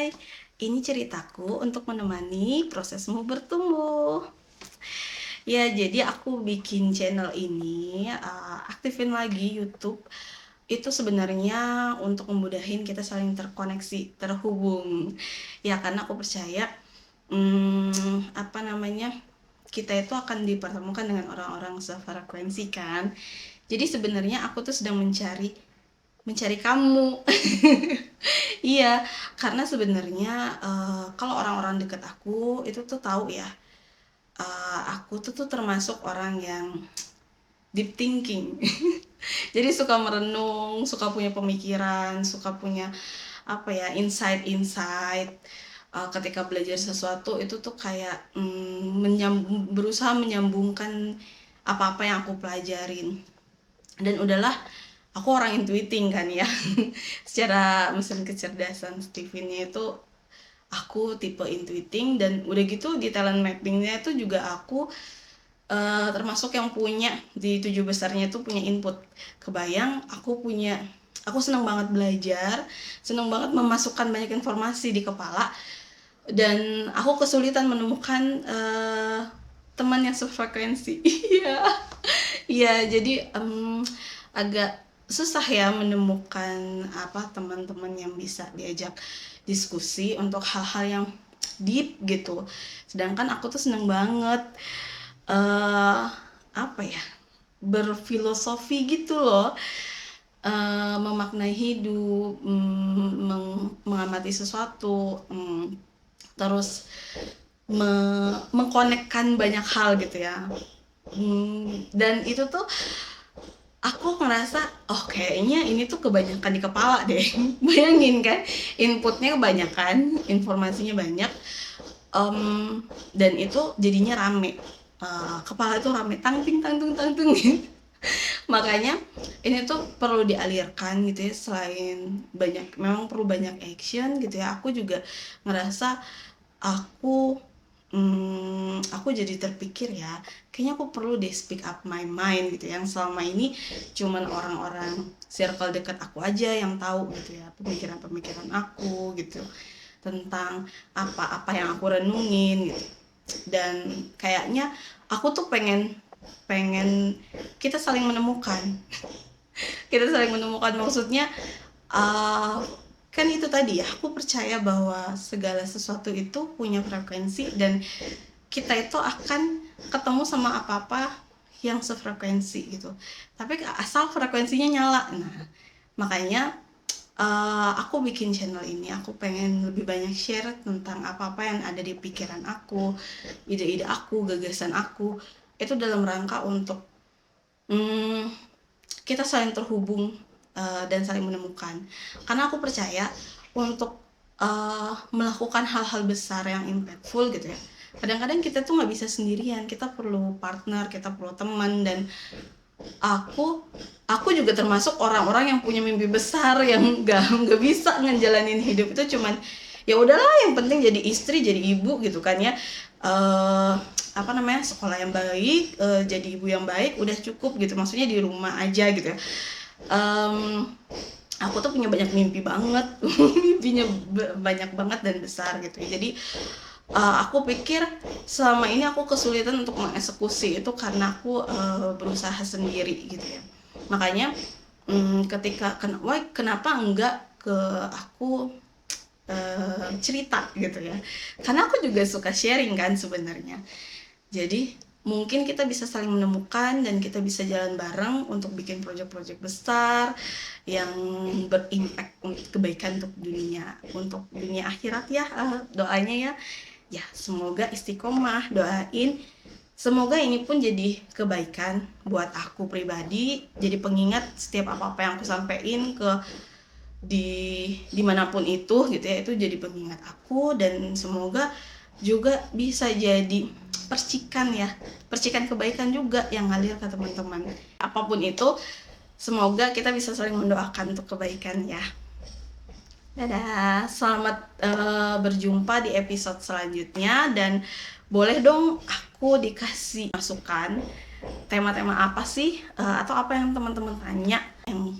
Hai, ini ceritaku untuk menemani prosesmu bertumbuh. Ya, jadi aku bikin channel ini, aktifin lagi YouTube, itu sebenarnya untuk memudahin kita saling terkoneksi, terhubung. Ya, karena aku percaya, apa namanya, kita itu akan dipertemukan dengan orang-orang sefrekuensi kan. Jadi sebenarnya aku tuh sedang mencari kamu. Iya, karena sebenarnya kalau orang-orang dekat aku itu tuh tahu ya, aku tuh termasuk orang yang deep thinking. Jadi suka merenung, suka punya pemikiran, suka punya apa ya, insight-insight. Ketika belajar sesuatu itu tuh kayak berusaha menyambungkan apa-apa yang aku pelajarin. Dan udahlah, aku orang intuiting kan ya. Secara mesin kecerdasan Steven-nya itu aku tipe intuiting, dan udah gitu di talent mappingnya itu juga aku termasuk yang punya di 7 besarnya itu punya input. Kebayang aku senang banget belajar, senang banget memasukkan banyak informasi di kepala, dan aku kesulitan menemukan teman yang sefrekuensi. Iya. Iya, jadi agak susah ya menemukan teman-teman yang bisa diajak diskusi untuk hal-hal yang deep gitu. Sedangkan aku tuh seneng banget eh apa ya, berfilosofi gitu loh, memaknai hidup, mengamati sesuatu, terus mengkonekkan banyak hal gitu ya. Dan itu tuh aku ngerasa, oh kayaknya ini tuh kebanyakan di kepala deh. Bayangin kan, inputnya kebanyakan, informasinya banyak, dan itu jadinya rame. Kepala itu rame, tangting tangtung tangtung gitu. Makanya ini tuh perlu dialirkan gitu ya, selain memang perlu banyak action gitu ya. Aku juga ngerasa aku aku jadi terpikir ya, kayaknya aku perlu deh speak up my mind gitu. Yang selama ini cuman orang-orang circle dekat aku aja yang tahu gitu ya, pemikiran-pemikiran aku gitu, tentang apa-apa yang aku renungin gitu. Dan kayaknya aku tuh pengen kita saling menemukan. Kita saling menemukan maksudnya, kan itu tadi ya, aku percaya bahwa segala sesuatu itu punya frekuensi, dan kita itu akan ketemu sama apa-apa yang sefrekuensi gitu. Tapi asal frekuensinya nyala. Nah, makanya aku bikin channel ini, aku pengen lebih banyak share tentang apa-apa yang ada di pikiran aku, ide-ide aku, gagasan aku, itu dalam rangka untuk kita saling terhubung dan saling menemukan. Karena aku percaya untuk melakukan hal-hal besar yang impactful gitu ya, kadang-kadang kita tuh nggak bisa sendirian, kita perlu partner, kita perlu teman. Dan aku juga termasuk orang-orang yang punya mimpi besar, yang nggak bisa ngejalanin hidup itu cuman ya udahlah, yang penting jadi istri, jadi ibu gitu kan ya, sekolah yang baik, jadi ibu yang baik, udah cukup gitu, maksudnya di rumah aja gitu ya. Aku tuh punya banyak mimpi banget. Mimpinya banyak banget dan besar gitu ya. Jadi aku pikir selama ini aku kesulitan untuk mengeksekusi itu karena aku berusaha sendiri gitu ya. Makanya ketika kenapa enggak ke aku cerita gitu ya, karena aku juga suka sharing kan sebenarnya. Jadi mungkin kita bisa saling menemukan dan kita bisa jalan bareng untuk bikin proyek-proyek besar yang berimpact untuk kebaikan untuk dunia akhirat ya. Doanya ya, semoga istiqomah, doain semoga ini pun jadi kebaikan buat aku pribadi, jadi pengingat setiap apa-apa yang aku sampein ke dimanapun itu gitu ya, itu jadi pengingat aku. Dan semoga juga bisa jadi percikan kebaikan juga yang ngalir ke teman-teman. Apapun itu, semoga kita bisa saling mendoakan untuk kebaikan ya. Dadah, selamat berjumpa di episode selanjutnya, dan boleh dong aku dikasih masukan tema-tema apa sih, atau apa yang teman-teman tanya yang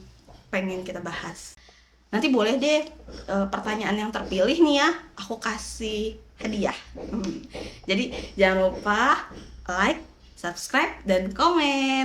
pengen kita bahas. Nanti boleh deh pertanyaan yang terpilih nih ya, aku kasih hadiah. Jadi jangan lupa like, subscribe, dan komen.